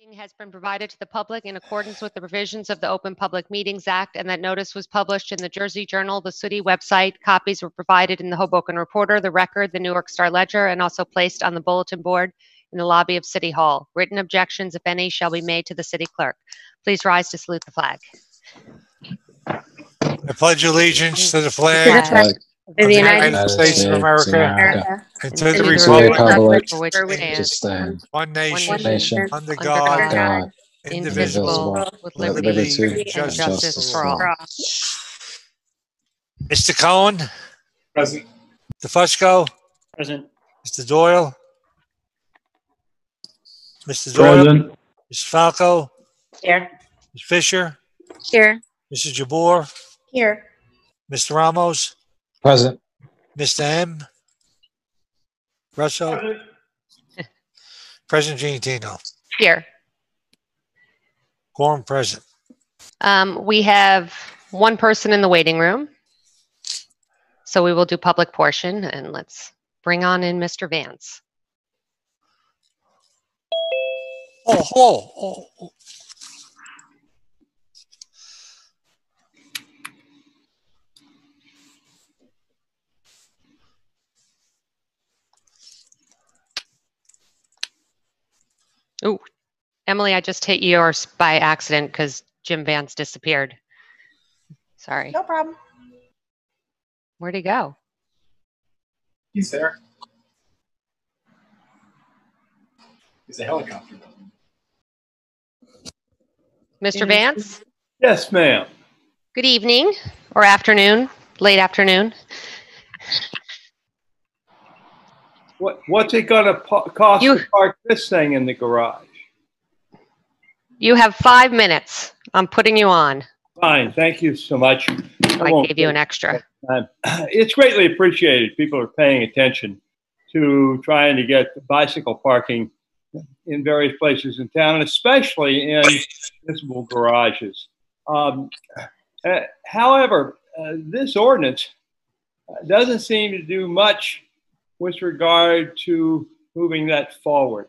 Meeting has been provided to the public in accordance with the provisions of the Open Public Meetings Act, and that notice was published in the Jersey Journal, the city website. Copies were provided in the Hoboken Reporter, the Record, the New York Star Ledger, and also placed on the bulletin board in the lobby of City Hall. Written objections, if any, shall be made to the city clerk. Please rise to salute the flag. I pledge allegiance to the flag of the United States of America and to the republic for which it stands, one nation, under under God, God, indivisible, with with liberty and and justice for all. Mr. Cohen, Present. Mr. Fusco, Present. Mr. Doyle, Mr. Doyle, Present. Ms. Falco, Here. Ms. Fisher, Here. Mrs. Jabour, Here. Mr. Ramos, Present. Mr. M. Russo, President Giantino. Here. Quorum present. We have one person in the waiting room. So we will do public portion, and let's bring on in Mr. Vance. Oh. Ooh, Emily, I just hit yours by accident because Jim Vance disappeared. Sorry. No problem. Where'd he go? He's there. He's a helicopter. Mr. Vance? Yes, ma'am. Good evening or afternoon, late afternoon. What's it gonna cost to park this thing in the garage? You have 5 minutes. I'm putting you on. Fine, thank you so much. I gave you an extra. It's greatly appreciated. People are paying attention to trying to get bicycle parking in various places in town, and especially in municipal garages. However, this ordinance doesn't seem to do much with regard to moving that forward.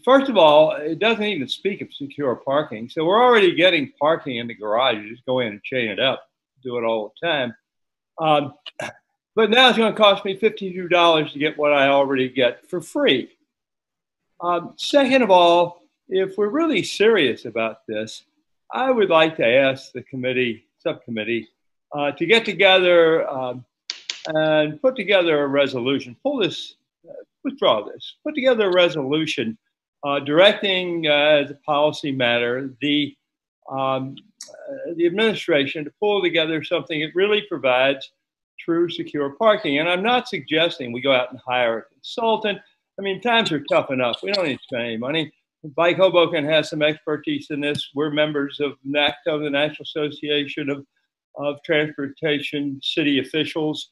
First of all, it doesn't even speak of secure parking. So we're already getting parking in the garage. You just go in and chain it up, do it all the time. But now it's going to cost me $52 to get what I already get for free. Second of all, if we're really serious about this, I would like to ask the subcommittee, to get together and put together a resolution. Withdraw this. Put together a resolution directing, as a policy matter, the administration to pull together something that really provides true secure parking. And I'm not suggesting we go out and hire a consultant. I mean, times are tough enough. We don't need to spend any money. Bike Hoboken has some expertise in this. We're members of NACTO, the National Association of Transportation City Officials.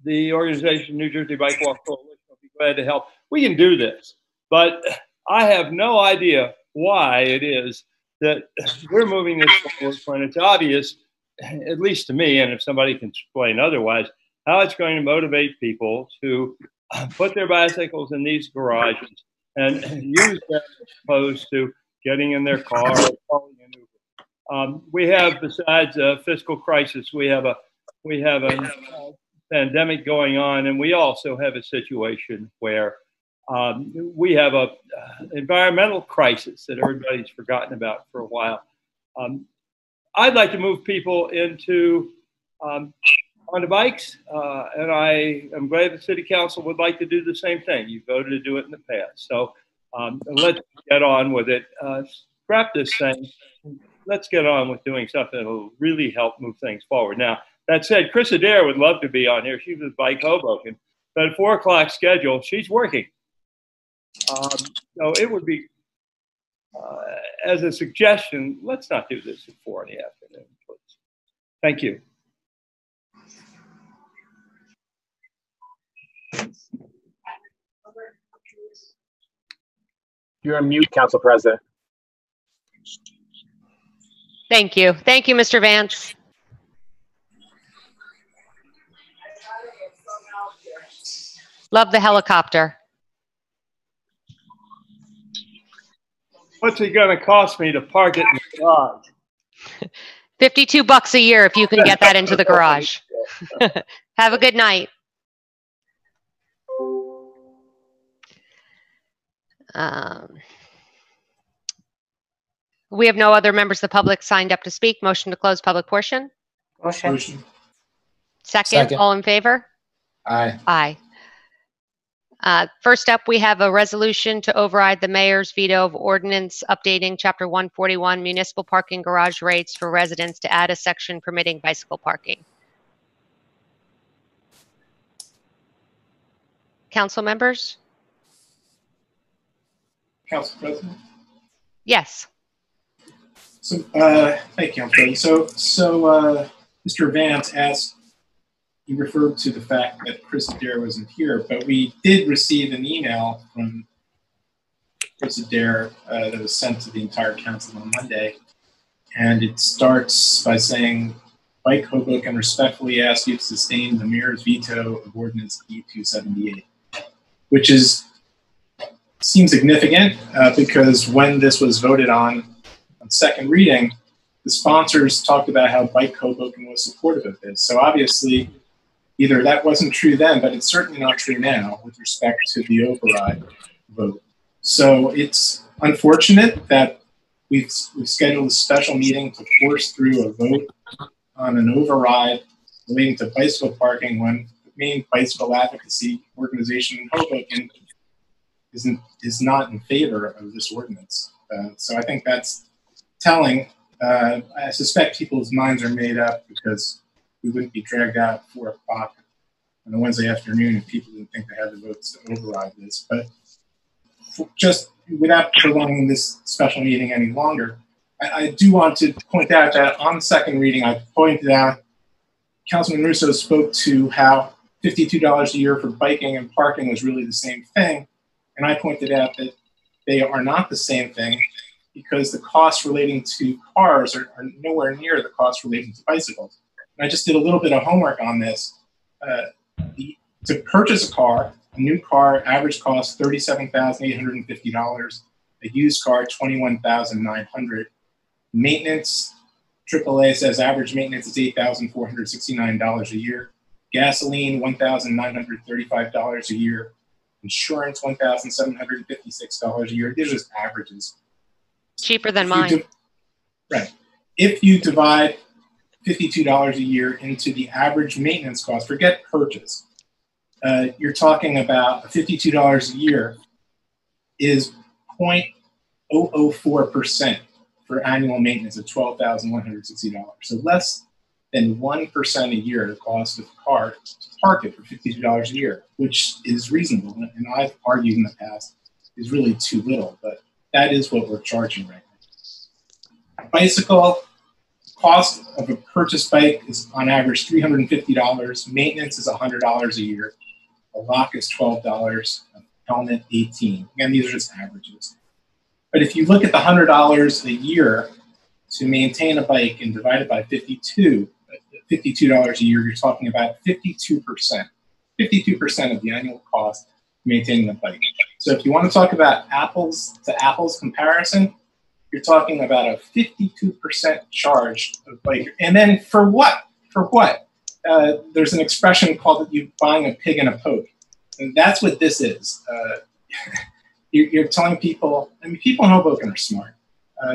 The organization New Jersey Bike Walk Coalition will be glad to help. We can do this, but I have no idea why it is that we're moving this forward when it's obvious, at least to me, and if somebody can explain otherwise, how it's going to motivate people to put their bicycles in these garages and use them as opposed to getting in their car or calling an Uber. We have, besides a fiscal crisis, we have a pandemic going on, and we also have a situation where we have a environmental crisis that everybody's forgotten about for a while. I'd like to move people onto bikes, and I am glad the City Council would like to do the same thing. You voted to do it in the past, so let's get on with it. Scrap this thing. Let's get on with doing something that will really help move things forward. Now, that said, Chris Adair would love to be on here. She was Bike Hoboken, but at 4 o'clock schedule, she's working. So it would be, as a suggestion, let's not do this at 4 in the afternoon, please. Thank you. You're on mute, Council President. Thank you. Thank you, Mr. Vance. Love the helicopter. What's it going to cost me to park it in the garage? $52 a year if you can get that into the garage. Have a good night. We have no other members of the public signed up to speak. Motion to close public portion. Motion. Second. All in favor? Aye. Aye. First up, we have a resolution to override the mayor's veto of ordinance updating Chapter 141 municipal parking garage rates for residents to add a section permitting bicycle parking. Council members? Council President? Yes. So, thank you, Council President. So Mr. Vance asked, he referred to the fact that Chris Adair wasn't here, but we did receive an email from Chris Adair that was sent to the entire council on Monday. And it starts by saying, Bike Hoboken respectfully asks you to sustain the mayor's veto of Ordinance E-278, which seems significant because when this was voted on second reading, the sponsors talked about how Bike Hoboken was supportive of this. So obviously, either that wasn't true then, but it's certainly not true now with respect to the override vote. So it's unfortunate that we've scheduled a special meeting to force through a vote on an override relating to bicycle parking when the main bicycle advocacy organization in Hoboken is not in favor of this ordinance. So I think that's telling. I suspect people's minds are made up because we wouldn't be dragged out at 4 o'clock on a Wednesday afternoon if people didn't think they had the votes to override this. But just without prolonging this special meeting any longer, I do want to point out that on second reading, I pointed out Councilman Russo spoke to how $52 a year for biking and parking was really the same thing. And I pointed out that they are not the same thing because the costs relating to cars are nowhere near the costs relating to bicycles. And I just did a little bit of homework on this. To purchase a new car, average cost $37,850. A used car, $21,900. Maintenance, AAA says average maintenance is $8,469 a year. Gasoline, $1,935 a year. Insurance, $1,756 a year. These are just averages. Cheaper than mine. Right. If you divide $52 a year into the average maintenance cost, forget purchase, you're talking about $52 a year is 0.004% for annual maintenance of $12,160. So less than 1% a year the cost of the car to park it for $52 a year, which is reasonable. And I've argued in the past is really too little, but that is what we're charging right now. Bicycle cost of a purchased bike is on average $350. Maintenance is $100 a year. A lock is $12. A helmet, $18. Again, these are just averages. But if you look at the $100 a year to maintain a bike and divide it by $52 a year, you're talking about 52%. 52% of the annual cost of maintaining a bike. So if you want to talk about apples to apples comparison, you're talking about a 52% charge of bike. And then for what? For what? There's an expression called you buying a pig in a poke. And that's what this is. You're telling people, I mean, people in Hoboken are smart.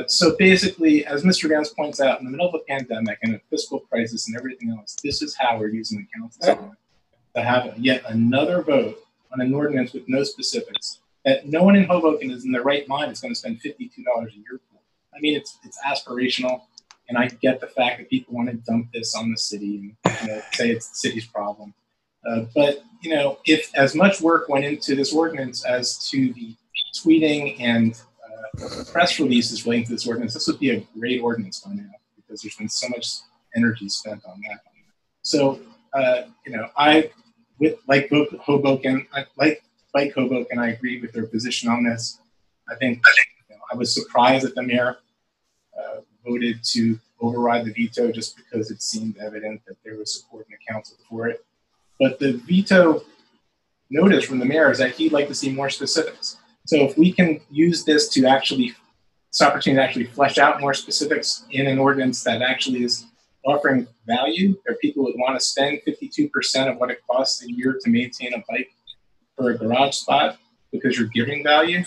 So basically, as Mr. Vance points out, in the middle of a pandemic and a fiscal crisis and everything else, this is how we're using the council to have yet another vote on an ordinance with no specifics that no one in Hoboken is in their right mind is going to spend $52 a year for. I mean, it's aspirational, and I get the fact that people want to dump this on the city and say it's the city's problem. But, you know, if as much work went into this ordinance as to the tweeting and press releases relating to this ordinance, this would be a great ordinance by now because there's been so much energy spent on that. So, you know, like Hoboken, like Bike Hoboken, I agree with their position on this. I think you know, I was surprised that the mayor voted to override the veto just because it seemed evident that there was support in the council for it. But the veto notice from the mayor is that he'd like to see more specifics. So if we can use this to actually this opportunity to actually flesh out more specifics in an ordinance that actually is offering value. There are people who want to spend 52% of what it costs a year to maintain a bike for a garage spot because you're giving value.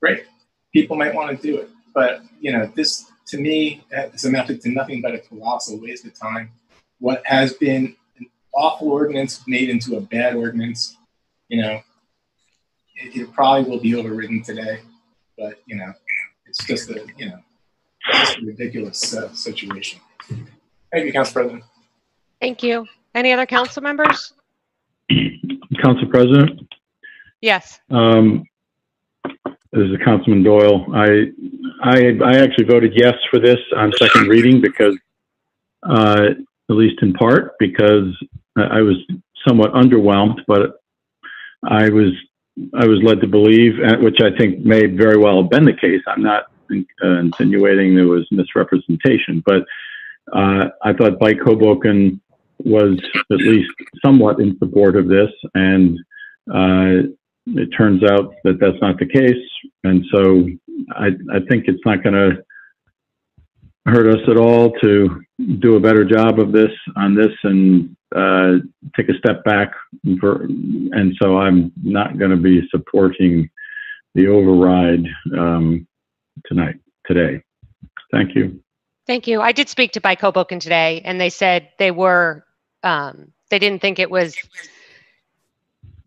Great. People might want to do it. But, you know, this, to me, has amounted to nothing but a colossal waste of time. What has been an awful ordinance made into a bad ordinance, you know, it probably will be overridden today. But, you know, it's just a, you know, it's a ridiculous situation. Thank you, Council President. Thank you. Any other council members? Council President? Yes. This is Councilman Doyle. I actually voted yes for this on second reading because, at least in part, because I was somewhat underwhelmed, but I was led to believe, which I think may very well have been the case. I'm not insinuating there was misrepresentation, but I thought Bike Hoboken was at least somewhat in support of this, and it turns out that that's not the case. And so I think it's not going to hurt us at all to do a better job of this on this and take a step back. And so I'm not going to be supporting the override today. Thank you. Thank you. I did speak to Bike Hoboken today, and they said they were, they didn't think it was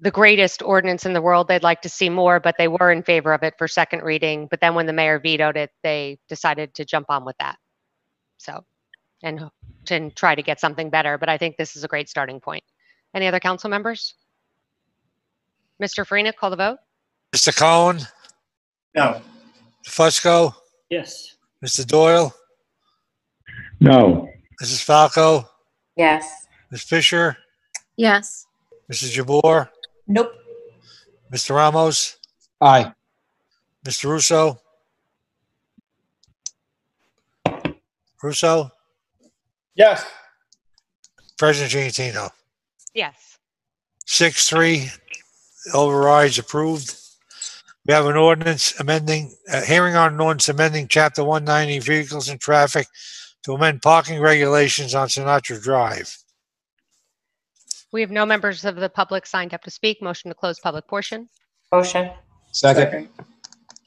the greatest ordinance in the world. They'd like to see more, but they were in favor of it for second reading. But then when the mayor vetoed it, they decided to jump on with that. So, and to try to get something better. But I think this is a great starting point. Any other council members? Mr. Farina, call the vote. Mr. Cohen? No. Mr. Fusco? Yes. Mr. Doyle? No. Mrs. Falco? Yes. Ms. Fisher? Yes. Mrs. Jabour? Nope. Mr. Ramos? Aye. Mr. Russo? Russo? Yes. President Giantino? Yes. 6-3, overrides approved. We have an ordinance amending, hearing on an ordinance amending Chapter 190 Vehicles and Traffic to amend parking regulations on Sinatra Drive. We have no members of the public signed up to speak. Motion to close public portion. Motion. Second.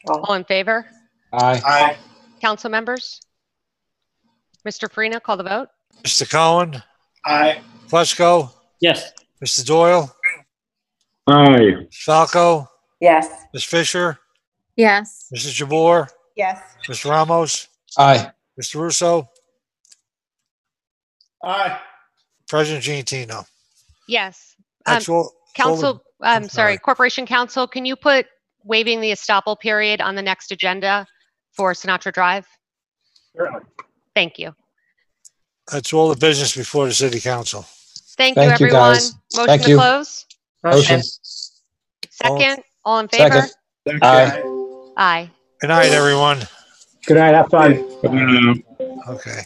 All in favor? Aye. Aye. Council members? Mr. Farina, call the vote. Mr. Cohen? Aye. Fusco? Yes. Mr. Doyle? Aye. Falco? Yes. Ms. Fisher? Yes. Mrs. Jabour? Yes. Mr. Ramos? Aye. Mr. Russo? Aye. President Giantino? Yes. That's all. Council, I'm sorry, sorry. Corporation Council, can you put waiving the estoppel period on the next agenda for Sinatra Drive? Certainly. Thank you. That's all the business before the City Council. Thank you, Thank you, everyone. guys. Motion Thank to you. close. Motion. Second, all in favor? Second. Aye. Aye. Good night, everyone. Good night. Have fun. Okay.